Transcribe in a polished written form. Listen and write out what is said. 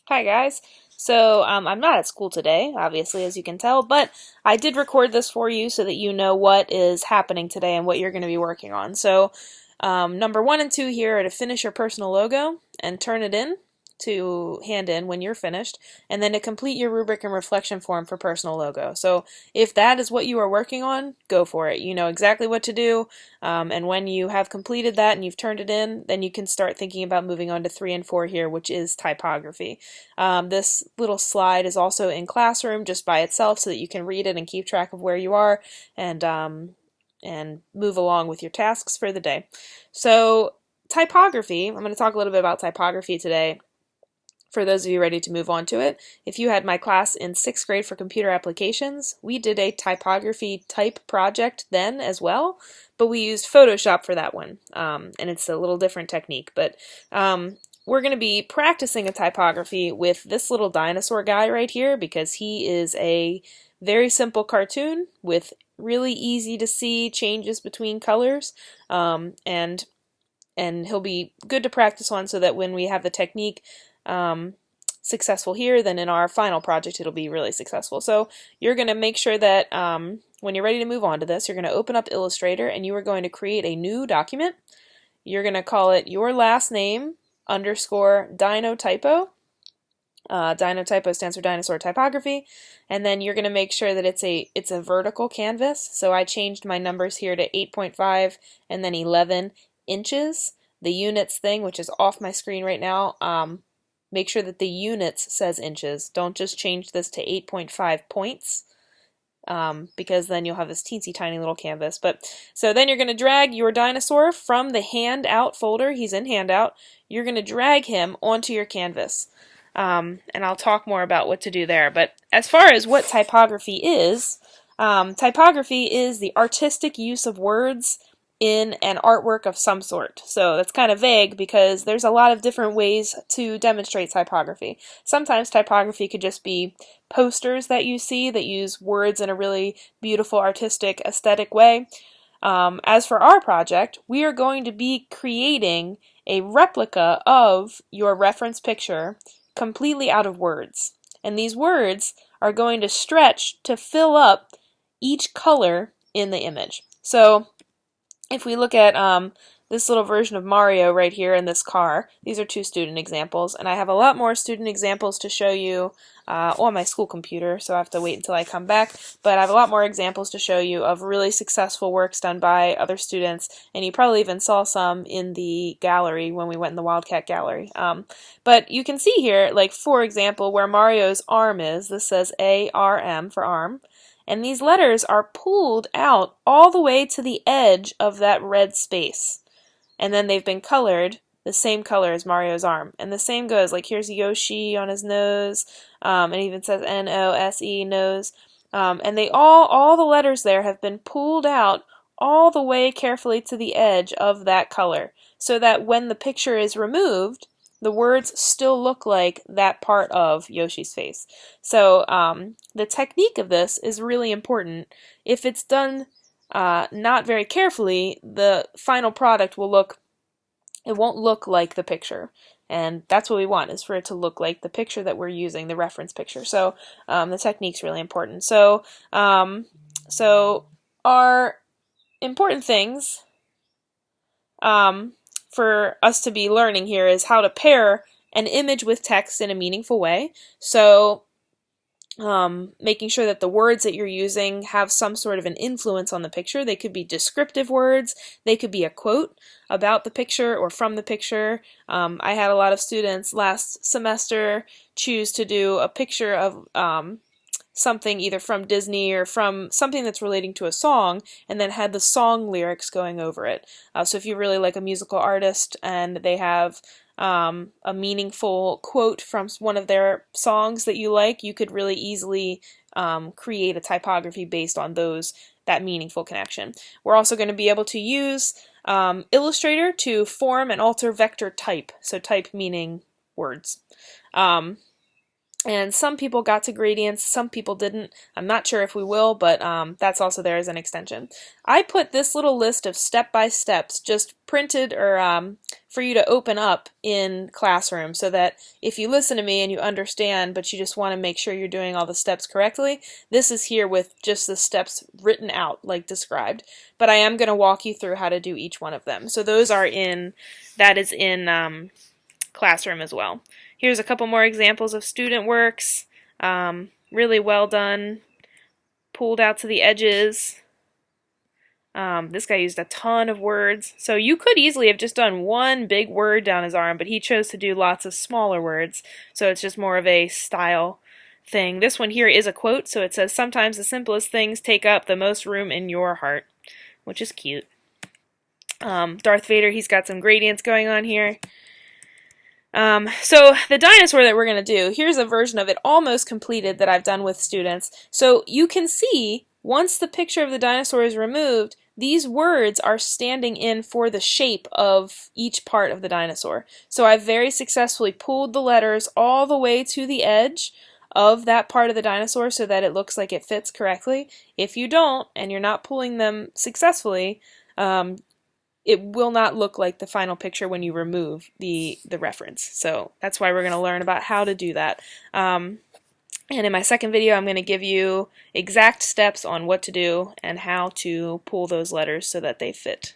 Hi guys. I'm not at school today, obviously, as you can tell, but I did record this for you so that you know what is happening today and what you're going to be working on. Number 1 and 2 here are to finish your personal logo and turn it in to hand in when you're finished, and then to complete your rubric and reflection form for personal logo. So if that is what you are working on, go for it. You know exactly what to do, and when you have completed that and you've turned it in, then you can start thinking about moving on to 3 and 4 here, which is typography. This little slide is also in Classroom just by itself so that you can read it and keep track of where you are and move along with your tasks for the day. So typography, I'm going to talk a little bit about typography today for those of you ready to move on to it. If you had my class in 6th grade for computer applications, we did a typography type project then as well, but we used Photoshop for that one, and it's a little different technique. But we're going to be practicing a typography with this little dinosaur guy right here because he is a very simple cartoon with really easy to see changes between colors, and he'll be good to practice on so that when we have the technique successful here, then in our final project it'll be really successful. So you're going to make sure that when you're ready to move on to this, you're going to open up Illustrator and you are going to create a new document. You're going to call it your last name underscore Dino Typo. Dino Typo stands for Dinosaur Typography, and then you're going to make sure that it's a vertical canvas. So I changed my numbers here to 8.5 and then 11 inches. The units thing, which is off my screen right now, make sure that the units says inches. Don't just change this to 8.5 points, because then you'll have this teensy tiny little canvas. So then you're going to drag your dinosaur from the handout folder. He's in handout. You're going to drag him onto your canvas. And I'll talk more about what to do there. But as far as what typography is the artistic use of words in an artwork of some sort. So that's kind of vague because there's a lot of different ways to demonstrate typography. Sometimes typography could just be posters that you see that use words in a really beautiful, artistic, aesthetic way. As for our project, we are going to be creating a replica of your reference picture completely out of words. And these words are going to stretch to fill up each color in the image. So if we look at this little version of Mario right here in this car, these are 2 student examples, and I have a lot more student examples to show you on my school computer, so I have to wait until I come back, but I have a lot more examples to show you of really successful works done by other students, and you probably even saw some in the gallery when we went in the Wildcat Gallery. But you can see here, like for example, where Mario's arm is, this says ARM for arm, and these letters are pulled out all the way to the edge of that red space. And then they've been colored the same color as Mario's arm. And the same goes, like here's Yoshi on his nose, and it even says N-O-S-E, nose. And all the letters there have been pulled out all the way carefully to the edge of that color, so that when the picture is removed, the words still look like that part of Yoshi's face. So the technique of this is really important. If it's done not very carefully, the final product won't look like the picture. And that's what we want, is for it to look like the picture that we're using, the reference picture. So the technique's really important. So our important things for us to be learning here is how to pair an image with text in a meaningful way. So making sure that the words that you're using have some sort of an influence on the picture. They could be descriptive words, they could be a quote about the picture or from the picture. I had a lot of students last semester choose to do a picture of something either from Disney or from something that's relating to a song, and then had the song lyrics going over it. So if you really like a musical artist and they have a meaningful quote from one of their songs that you like, you could really easily create a typography based on that meaningful connection. We're also going to be able to use Illustrator to form and alter vector type, so type meaning words. And some people got to gradients, some people didn't. I'm not sure if we will, but that's also there as an extension. I put this little list of step-by-steps just printed or for you to open up in Classroom so that if you listen to me and you understand but you just want to make sure you're doing all the steps correctly, this is here with just the steps written out like described. But I am going to walk you through how to do each one of them. So those are that is in Classroom as well. Here's a couple more examples of student works. Really well done, pulled out to the edges. This guy used a ton of words. So you could easily have just done one big word down his arm, but he chose to do lots of smaller words. So it's just more of a style thing. This one here is a quote, so it says, "Sometimes the simplest things take up the most room in your heart," which is cute. Darth Vader, he's got some gradients going on here. So the dinosaur that we're going to do, here's a version of it almost completed that I've done with students. So you can see, once the picture of the dinosaur is removed, these words are standing in for the shape of each part of the dinosaur. So I've very successfully pulled the letters all the way to the edge of that part of the dinosaur so that it looks like it fits correctly. If you don't, and you're not pulling them successfully, it will not look like the final picture when you remove the reference. So that's why we're going to learn about how to do that. And in my second video, I'm going to give you exact steps on what to do and how to pull those letters so that they fit.